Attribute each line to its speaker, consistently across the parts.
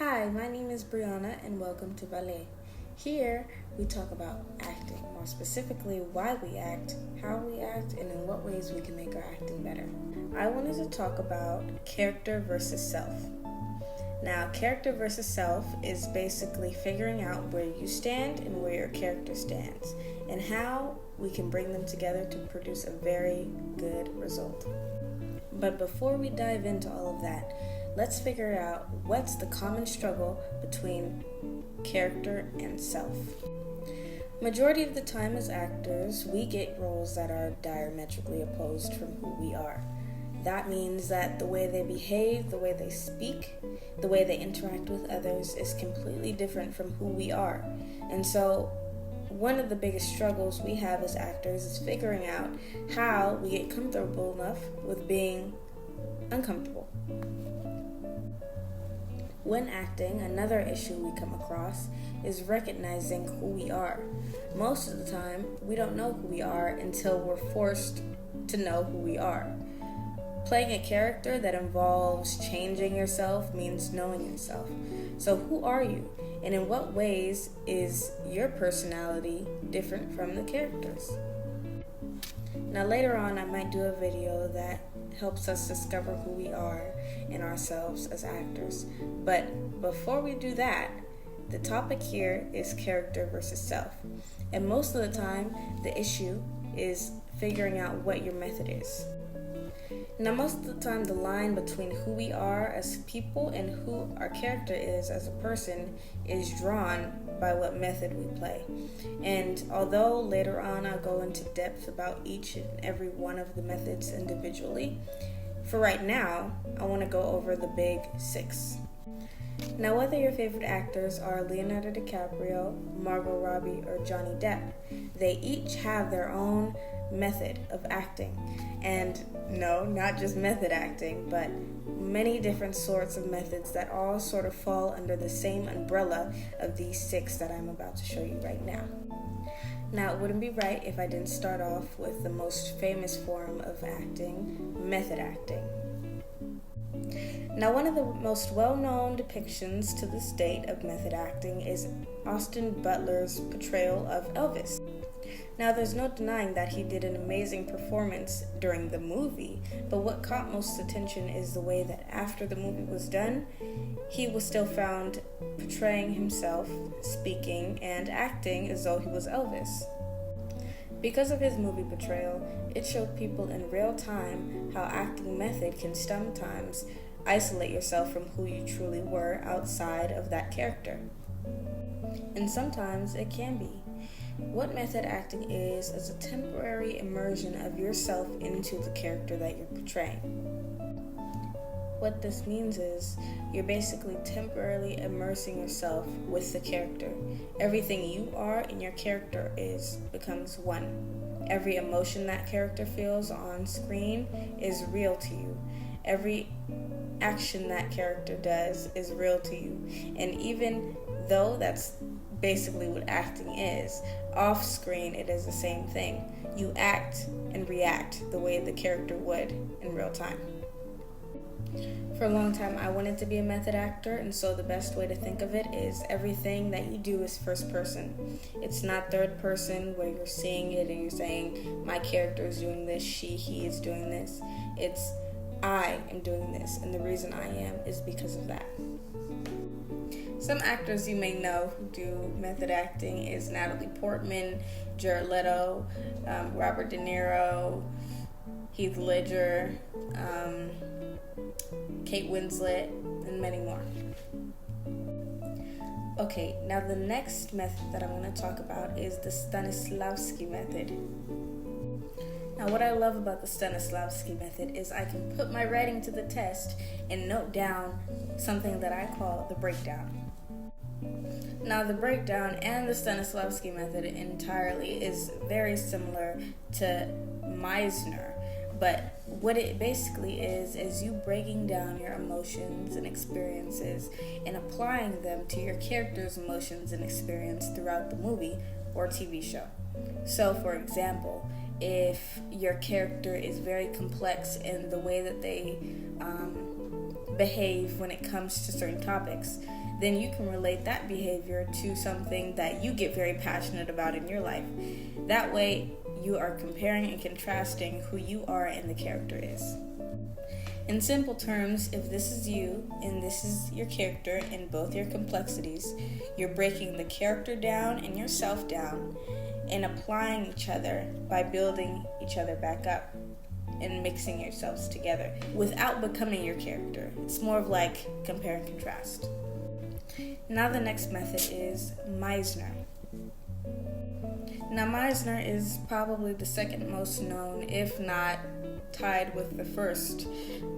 Speaker 1: Hi, my name is Brianna and welcome to Ballet. Here we talk about acting, more specifically why we act, how we act, and in what ways we can make our acting better. I wanted to talk about character versus self. Now, character versus self is basically figuring out where you stand and where your character stands, and how we can bring them together to produce a very good result. But before we dive into all of that, let's figure out what's the common struggle between character and self. Majority of the time as actors, we get roles that are diametrically opposed from who we are. That means that the way they behave, the way they speak, the way they interact with others is completely different from who we are. And so one of the biggest struggles we have as actors is figuring out how we get comfortable enough with being uncomfortable. When acting, another issue we come across is recognizing who we are. Most of the time, we don't know who we are until we're forced to know who we are. Playing a character that involves changing yourself means knowing yourself. So who are you? And in what ways is your personality different from the characters? Now later on, I might do a video that helps us discover who we are in ourselves as actors. But before we do that, the topic here is character versus self. And most of the time, the issue is figuring out what your method is. Now, most of the time, the line between who we are as people and who our character is as a person is drawn by what method we play. And although later on I'll go into depth about each and every one of the methods individually, for right now, I want to go over the big 6. Now, whether your favorite actors are Leonardo DiCaprio, Margot Robbie, or Johnny Depp, they each have their own method of acting. And no, not just method acting, but many different sorts of methods that all sort of fall under the same umbrella of these 6 that I'm about to show you right now. Now, it wouldn't be right if I didn't start off with the most famous form of acting, method acting. Now, one of the most well-known depictions to this date of method acting is Austin Butler's portrayal of Elvis. Now, there's no denying that he did an amazing performance during the movie, but what caught most attention is the way that after the movie was done, he was still found portraying himself, speaking, and acting as though he was Elvis. Because of his movie portrayal, it showed people in real time how acting method can sometimes isolate yourself from who you truly were outside of that character. And sometimes it can be. What method acting is a temporary immersion of yourself into the character that you're portraying. What this means is you're basically temporarily immersing yourself with the character. Everything you are and your character becomes one. Every emotion that character feels on screen is real to you. Every action that character does is real to you. And even though that's basically what acting is, off screen it is the same thing. You act and react the way the character would in real time. For a long time I wanted to be a method actor, and so the best way to think of it is everything that you do is first person. It's not third person where you're seeing it and you're saying my character is doing this, he is doing this. It's I am doing this, and the reason I am is because of that. Some actors you may know who do method acting is Natalie Portman, Jared Leto, Robert De Niro, Heath Ledger, Kate Winslet, and many more. Okay, now the next method that I'm going to talk about is the Stanislavski method. Now, what I love about the Stanislavski method is I can put my writing to the test and note down something that I call the breakdown. Now, the breakdown and the Stanislavski method entirely is very similar to Meisner, but what it basically is you breaking down your emotions and experiences and applying them to your character's emotions and experience throughout the movie or TV show. So, for example, if your character is very complex in the way that they behave when it comes to certain topics, then you can relate that behavior to something that you get very passionate about in your life. That way, you are comparing and contrasting who you are and the character is. In simple terms, if this is you and this is your character in both your complexities, you're breaking the character down and yourself down and applying each other by building each other back up and mixing yourselves together without becoming your character. It's more of like compare and contrast. Now the next method is Meisner. Now Meisner is probably the second most known, if not tied with the first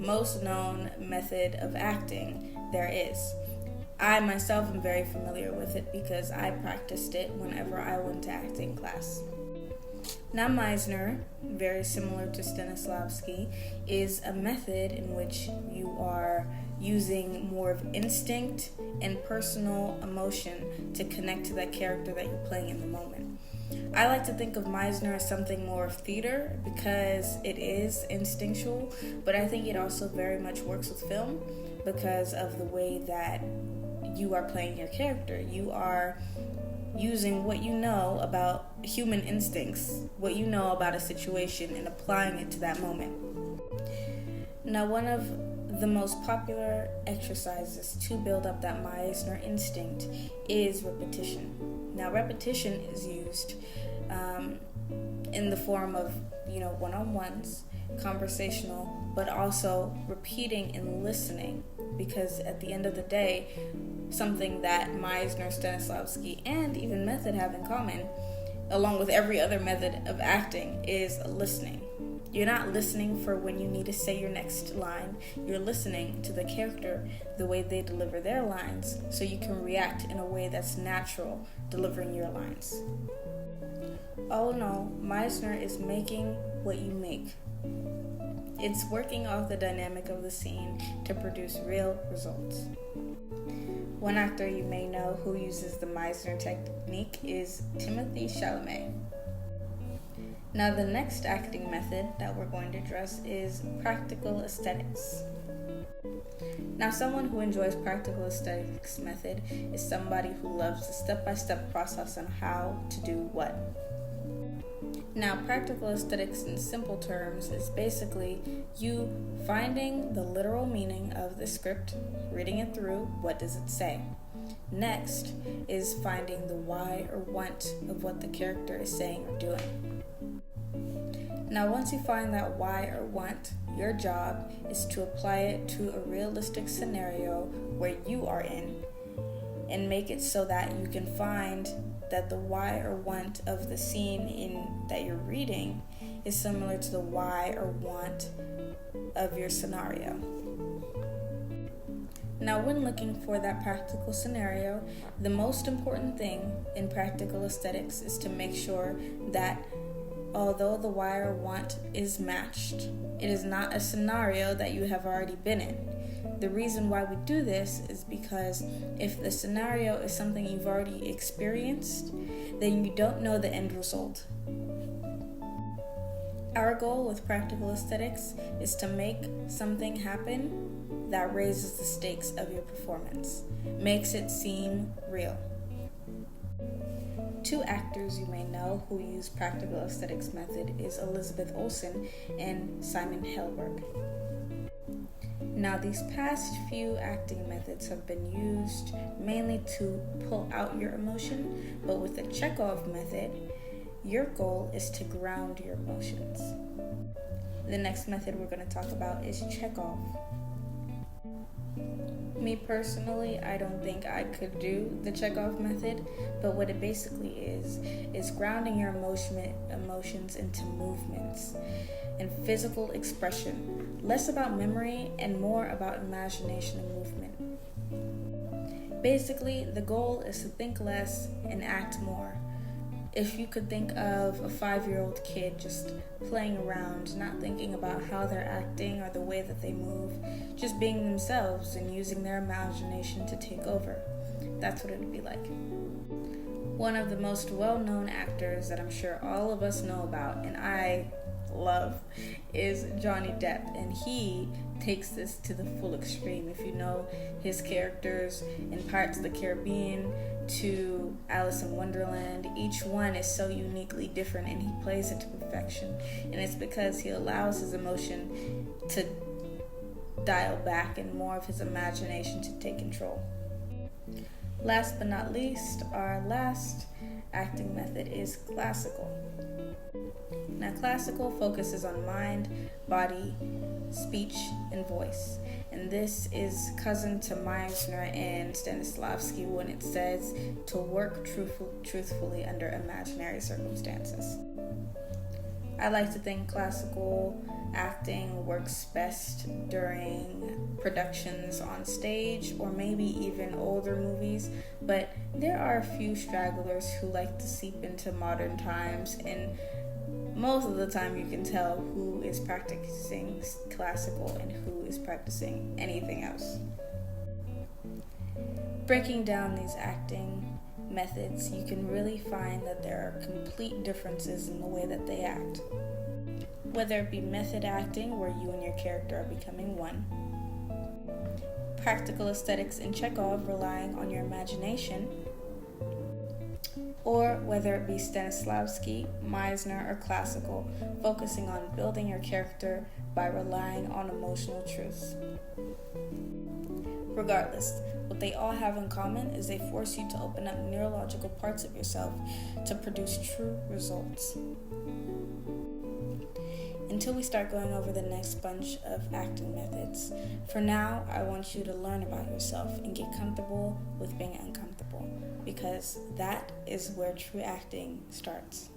Speaker 1: most known method of acting there is. I myself am very familiar with it because I practiced it whenever I went to acting class. Now Meisner, very similar to Stanislavski, is a method in which you are using more of instinct and personal emotion to connect to that character that you're playing in the moment. I like to think of Meisner as something more of theater because it is instinctual, but I think it also very much works with film because of the way that you are playing your character. You are using what you know about human instincts, what you know about a situation, and applying it to that moment. Now, one of the most popular exercises to build up that Meisner instinct is repetition. Now, repetition is used in the form of, one-on-ones, conversational, but also repeating and listening, because at the end of the day, something that Meisner, Stanislavski, and even method have in common, along with every other method of acting, is listening. You're not listening for when you need to say your next line. You're listening to the character, the way they deliver their lines, so you can react in a way that's natural, delivering your lines. All in all, Meisner is making what you make. It's working off the dynamic of the scene to produce real results. One actor you may know who uses the Meisner technique is Timothée Chalamet. Now, the next acting method that we're going to address is practical aesthetics. Now, someone who enjoys practical aesthetics method is somebody who loves the step-by-step process on how to do what. Now, practical aesthetics in simple terms is basically you finding the literal meaning of the script, reading it through, what does it say? Next is finding the why or want of what the character is saying or doing. Now, once you find that why or want, your job is to apply it to a realistic scenario where you are in and make it so that you can find that the why or want of the scene that you're reading is similar to the why or want of your scenario. Now, when looking for that practical scenario, the most important thing in practical aesthetics is to make sure that although the why or want is matched, it is not a scenario that you have already been in. The reason why we do this is because if the scenario is something you've already experienced, then you don't know the end result. Our goal with practical aesthetics is to make something happen that raises the stakes of your performance, makes it seem real. Two actors you may know who use practical aesthetics method is Elizabeth Olsen and Simon Helberg. Now, these past few acting methods have been used mainly to pull out your emotion, but with the Chekhov method, your goal is to ground your emotions. The next method we're going to talk about is Chekhov. Me personally, I don't think I could do the Chekhov method, but what it basically is grounding your emotions into movements and physical expression, less about memory and more about imagination and movement. Basically, the goal is to think less and act more. If you could think of a 5-year-old kid just playing around, not thinking about how they're acting or the way that they move, just being themselves and using their imagination to take over, that's what it would be like. One of the most well-known actors that I'm sure all of us know about, and I love is Johnny Depp, and he takes this to the full extreme. If you know his characters in Pirates of the Caribbean to Alice in Wonderland, each one is so uniquely different and he plays it to perfection. And it's because he allows his emotion to dial back and more of his imagination to take control. Last but not least, our last acting method is classical. Now, classical focuses on mind, body, speech, and voice. And this is cousin to Meisner and Stanislavski when it says to work truthfully under imaginary circumstances. I like to think classical acting works best during productions on stage or maybe even older movies, but there are a few stragglers who like to seep into modern times, and most of the time you can tell who is practicing classical and who is practicing anything else. Breaking down these acting methods, you can really find that there are complete differences in the way that they act. Whether it be method acting, where you and your character are becoming one, practical aesthetics in Chekhov, relying on your imagination, or whether it be Stanislavski, Meisner, or classical, focusing on building your character by relying on emotional truths. Regardless, what they all have in common is they force you to open up neurological parts of yourself to produce true results. Until we start going over the next bunch of acting methods, for now, I want you to learn about yourself and get comfortable with being uncomfortable, because that is where true acting starts.